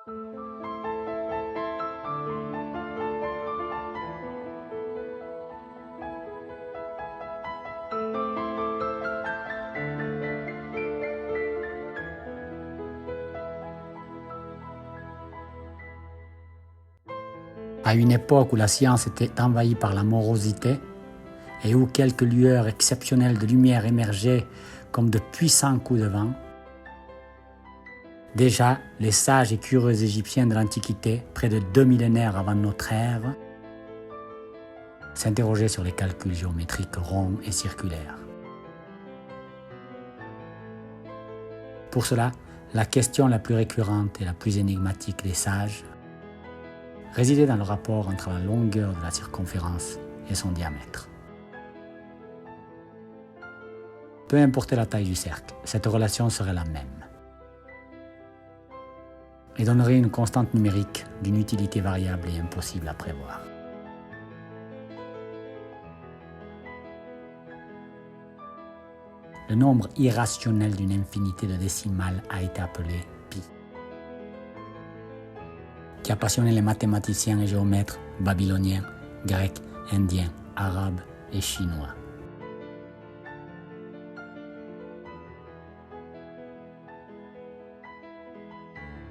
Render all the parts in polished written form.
À une époque où la science était envahie par la morosité et où quelques lueurs exceptionnelles de lumière émergeaient comme de puissants coups de vent, déjà les sages et curieux Égyptiens de l'Antiquité, près de 2 millénaires avant notre ère, s'interrogeaient sur les calculs géométriques ronds et circulaires. Pour cela, la question la plus récurrente et la plus énigmatique des sages résidait dans le rapport entre la longueur de la circonférence et son diamètre. Peu importe la taille du cercle, cette relation serait la même et donnerait une constante numérique d'une utilité variable et impossible à prévoir. Le nombre irrationnel d'une infinité de décimales a été appelé pi, qui a passionné les mathématiciens et géomètres babyloniens, grecs, indiens, arabes et chinois.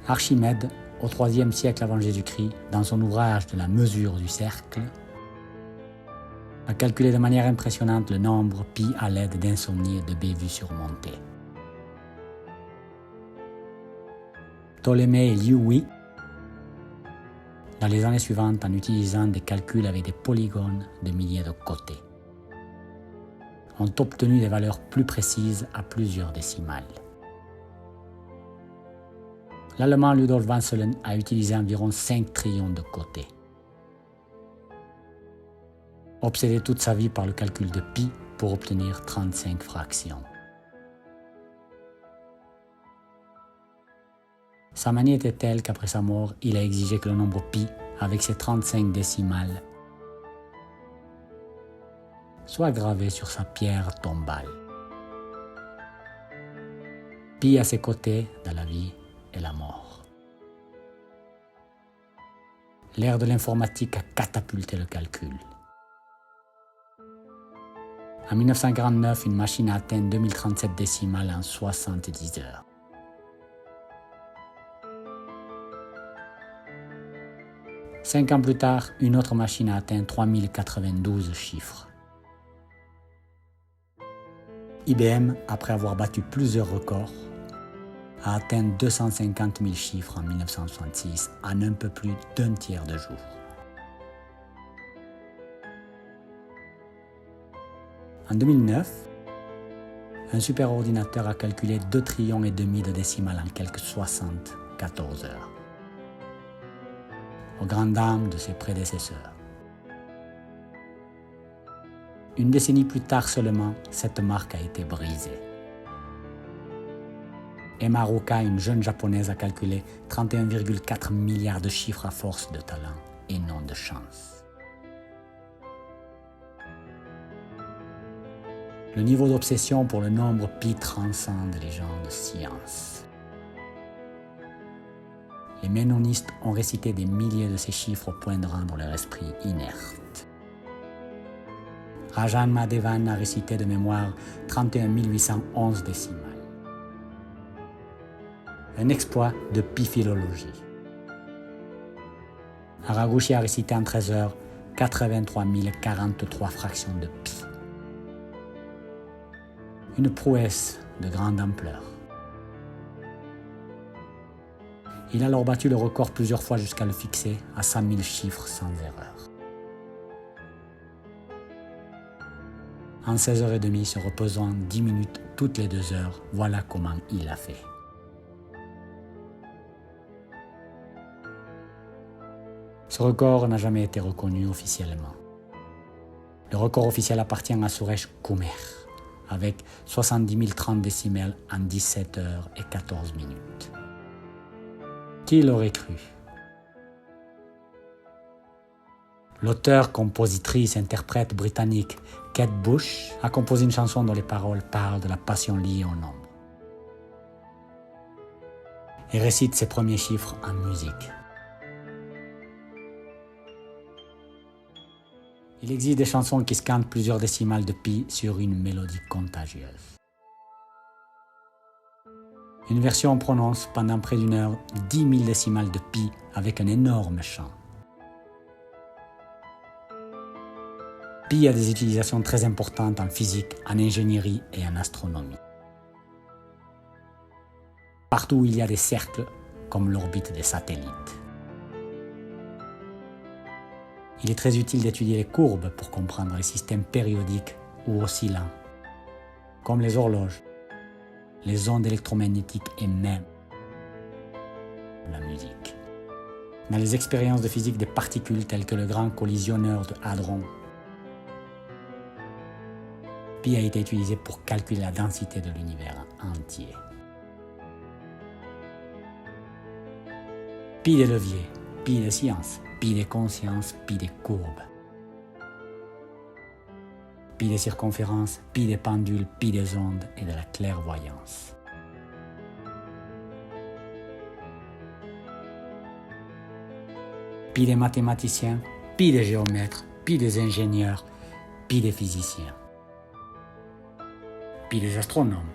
Archimède, au IIIe siècle avant Jésus-Christ, dans son ouvrage de la mesure du cercle, a calculé de manière impressionnante le nombre pi à l'aide d'insomnie et de bévues surmontées. Ptolémée et Liu Hui, dans les années suivantes, en utilisant des calculs avec des polygones de milliers de côtés, ont obtenu des valeurs plus précises à plusieurs décimales. L'Allemand Ludolf van Soelen a utilisé environ 5 trillions de côtés. Obsédé toute sa vie par le calcul de pi pour obtenir 35 fractions. Sa manie était telle qu'après sa mort, il a exigé que le nombre pi, avec ses 35 décimales, soit gravé sur sa pierre tombale. Pi à ses côtés dans la vie et la mort. L'ère de l'informatique a catapulté le calcul. En 1949, une machine a atteint 2037 décimales en 70 heures. Cinq ans plus tard, une autre machine a atteint 3092 chiffres. IBM, après avoir battu plusieurs records, a atteint 250 000 chiffres en 1966 en un peu plus d'un tiers de jour. En 2009, un superordinateur a calculé 2,5 trillions de décimales en quelques 74 heures, aux grandes dames de ses prédécesseurs. Une décennie plus tard seulement, cette marque a été brisée. Emma Ruka, une jeune japonaise, a calculé 31,4 milliards de chiffres à force de talent et non de chance. Le niveau d'obsession pour le nombre pi transcende les gens de science. Les ménonistes ont récité des milliers de ces chiffres au point de rendre leur esprit inerte. Rajan Mahadevan a récité de mémoire 31 811 décimales. Un exploit de pi-philologie. Haraguchi a récité en 13 heures 83 043 fractions de pi. Une prouesse de grande ampleur. Il a alors battu le record plusieurs fois jusqu'à le fixer à 100 000 chiffres sans erreur. En 16h30, se reposant 10 minutes toutes les 2 heures, voilà comment il l'a fait. Ce record n'a jamais été reconnu officiellement. Le record officiel appartient à Suresh Kumar, avec 70 030 décimales en 17 heures et 14 minutes. Qui l'aurait cru? L'auteur, compositrice, interprète britannique Kate Bush a composé une chanson dont les paroles parlent de la passion liée au nombre. et récite ses premiers chiffres en musique. Il existe des chansons qui scandent plusieurs décimales de pi sur une mélodie contagieuse. Une version prononce pendant près d'une heure 10 000 décimales de pi avec un énorme chant. Pi a des utilisations très importantes en physique, en ingénierie et en astronomie. Partout où il y a des cercles, comme l'orbite des satellites. Il est très utile d'étudier les courbes pour comprendre les systèmes périodiques ou oscillants, comme les horloges, les ondes électromagnétiques et même la musique. Dans les expériences de physique des particules telles que le grand collisionneur de Hadron, pi a été utilisé pour calculer la densité de l'univers entier. Pi des leviers, pi des sciences, pi des consciences, pi des courbes. Pi des circonférences, pi des pendules, pi des ondes et de la clairvoyance. Pi des mathématiciens, pi des géomètres, pi des ingénieurs, pi des physiciens. Pi des astronomes,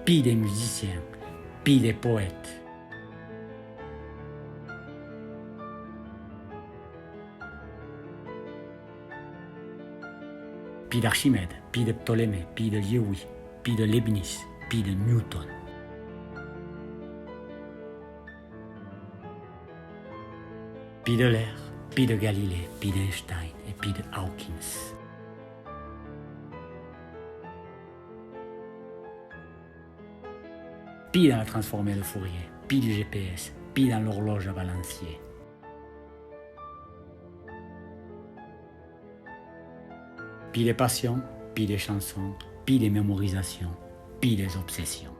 pi des musiciens, pi des poètes. Pi d'Archimède, pi de Ptolémée, pi de Liouville, pi de Leibniz, pi de Newton. Pi de l'air, pi de Galilée, pi d'Einstein et pi de Hawkins. Pi dans la transformée de Fourier, pi du GPS, pi dans l'horloge à balancier. Pi des passions, pi des chansons, pi des mémorisations, pi des obsessions.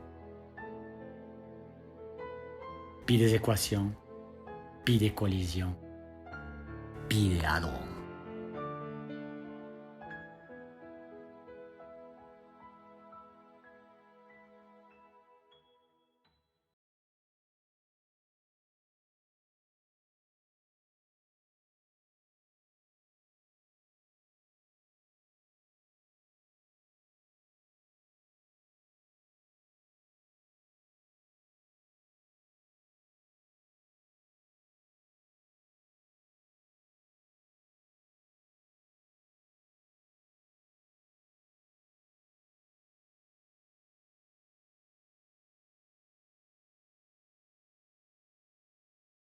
Pi des équations, pi des collisions, pi des hadrons.